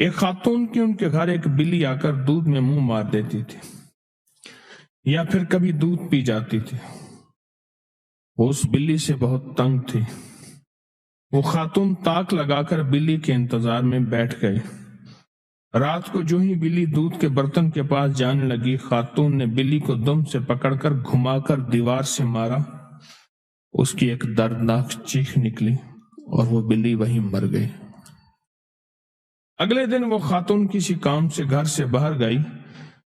ایک خاتون کی ان کے گھر ایک بلی آ کر دودھ میں منہ مار دیتی تھی یا پھر کبھی دودھ پی جاتی تھی۔ وہ اس بلی سے بہت تنگ تھی۔ وہ خاتون تاک لگا کر بلی کے انتظار میں بیٹھ گئے۔ رات کو جو ہی بلی دودھ کے برتن کے پاس جانے لگی، خاتون نے بلی کو دم سے پکڑ کر گھما کر دیوار سے مارا۔ اس کی ایک دردناک چیخ نکلی اور وہ بلی وہیں مر گئی۔ اگلے دن وہ خاتون کسی کام سے گھر سے باہر گئی۔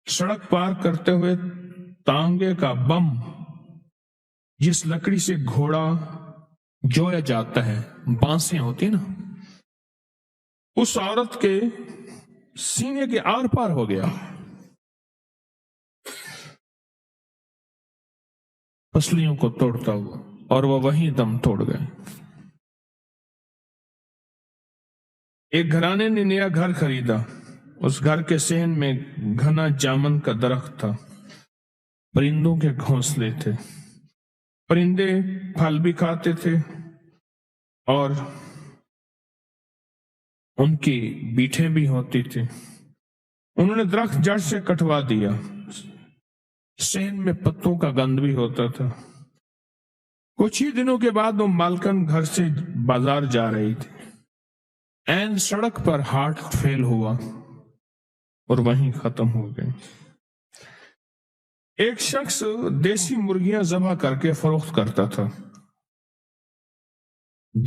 سڑک پار کرتے ہوئے تانگے کا بم، جس لکڑی سے گھوڑا جویا جاتا ہے، بانسیں ہوتی نا، اس عورت کے سینے کے آر پار ہو گیا، پسلیوں کو توڑتا ہوا، اور وہ وہیں دم توڑ گئے۔ ایک گھرانے نے نیا گھر خریدا۔ اس گھر کے صحن میں گھنا جامن کا درخت تھا، پرندوں کے گھونسلے تھے، پرندے پھل بھی کھاتے تھے اور ان کی بیٹھیں بھی ہوتی تھی۔ انہوں نے درخت جڑ سے کٹوا دیا۔ صحن میں پتوں کا گند بھی ہوتا تھا۔ کچھ ہی دنوں کے بعد وہ مالکن گھر سے بازار جا رہی تھی۔ عین سڑک پر ہارٹ فیل ہوا اور وہیں ختم ہو گئی۔ ایک شخص دیسی مرغیاں ذبح کر کے فروخت کرتا تھا۔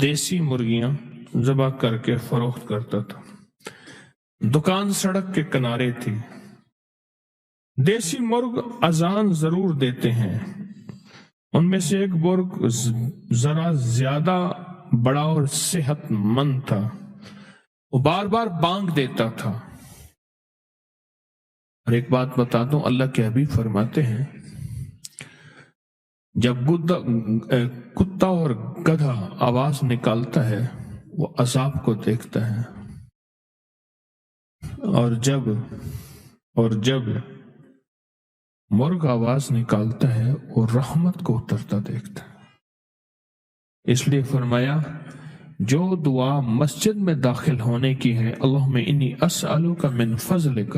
دیسی مرغیاں ذبح کر کے فروخت کرتا تھا۔ دکان سڑک کے کنارے تھی۔ دیسی مرغ اذان ضرور دیتے ہیں۔ ان میں سے ایک مرغ ذرا زیادہ بڑا اور صحت مند تھا۔ وہ بار بار بانگ دیتا تھا۔ اور ایک بات بتا دوں، اللہ کے حبیب فرماتے ہیں، جب کتا اور گدھا آواز نکالتا ہے وہ عذاب کو دیکھتا ہے، اور جب مرغ آواز نکالتا ہے وہ رحمت کو اترتا دیکھتا ہے۔ اس لیے فرمایا، جو دعا مسجد میں داخل ہونے کی ہے، اللہم انی اسألک من فضلک،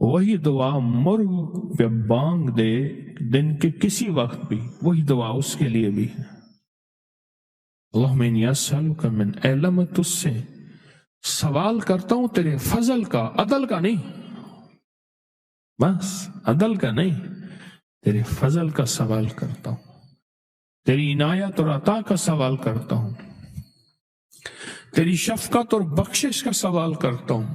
وہی دعا مرغ پہ بانگ دے دن کے کسی وقت بھی، وہی دعا اس کے لیے بھی ہے۔ اللہم انی اسألک من، اے اللہ میں تجھ سے سوال کرتا ہوں تیرے فضل کا، عدل کا نہیں، بس عدل کا نہیں، تیرے فضل کا سوال کرتا ہوں، تیری عنایت اور عطا کا سوال کرتا ہوں، تیری شفقت اور بخشش کا سوال کرتا ہوں،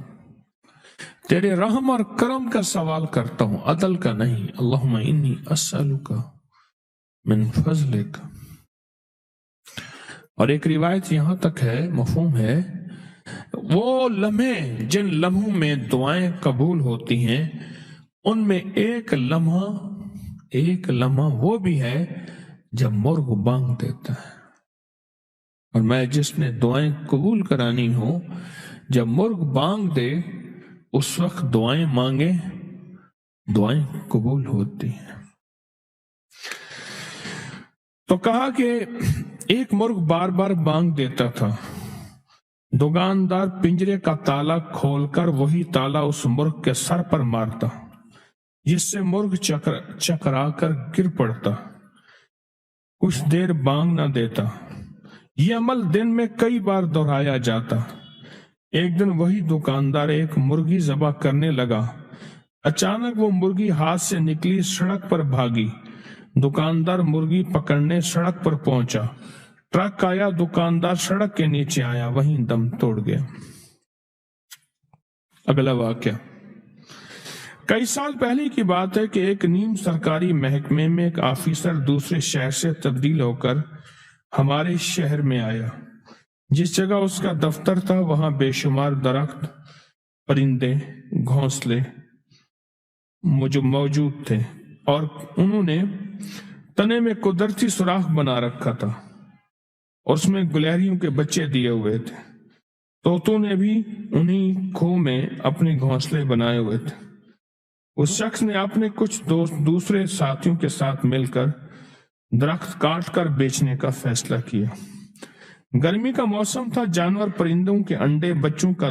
تیرے رحم اور کرم کا سوال کرتا ہوں، عدل کا نہیں۔ اللہم انی اسألک من فضلک۔ اور ایک روایت یہاں تک ہے، مفہوم ہے، وہ لمحے جن لمحوں میں دعائیں قبول ہوتی ہیں، ان میں ایک لمحہ وہ بھی ہے جب مرغ بانگ دیتا ہے۔ اور میں جس نے دعائیں قبول کرانی ہو، جب مرغ بانگ دے اس وقت دعائیں مانگے، دعائیں قبول ہوتی ہیں۔ تو کہا کہ ایک مرغ بار بار بانگ دیتا تھا۔ دکاندار پنجرے کا تالا کھول کر وہی تالا اس مرغ کے سر پر مارتا، جس سے مرغ چکرا کر گر پڑتا، کچھ دیر بانگ نہ دیتا۔ یہ عمل دن میں کئی بار دہرایا جاتا۔ ایک دن وہی دکاندار ایک مرغی ذبح کرنے لگا۔ اچانک وہ مرغی ہاتھ سے نکلی، سڑک پر بھاگی۔ دکاندار مرغی پکڑنے سڑک پر پہنچا۔ ٹرک آیا، دکاندار سڑک کے نیچے آیا، وہیں دم توڑ گیا۔ اگلا واقعہ کئی سال پہلے کی بات ہے کہ ایک نیم سرکاری محکمے میں ایک آفیسر دوسرے شہر سے تبدیل ہو کر ہمارے شہر میں آیا۔ جس جگہ اس کا دفتر تھا وہاں بے شمار درخت، پرندے، گھونسلے موجود تھے، اور انہوں نے تنے میں قدرتی سوراخ بنا رکھا تھا اور اس میں گلہریوں کے بچے دیے ہوئے تھے۔ طوطوں نے بھی انہی کھو میں اپنے گھونسلے بنائے ہوئے تھے۔ اس شخص نے اپنے کچھ دوسرے ساتھیوں کے ساتھ مل کر درخت کاٹ کر بیچنے کا فیصلہ کیا۔ گرمی کا موسم تھا، جانور پرندوں کے انڈے بچوں کا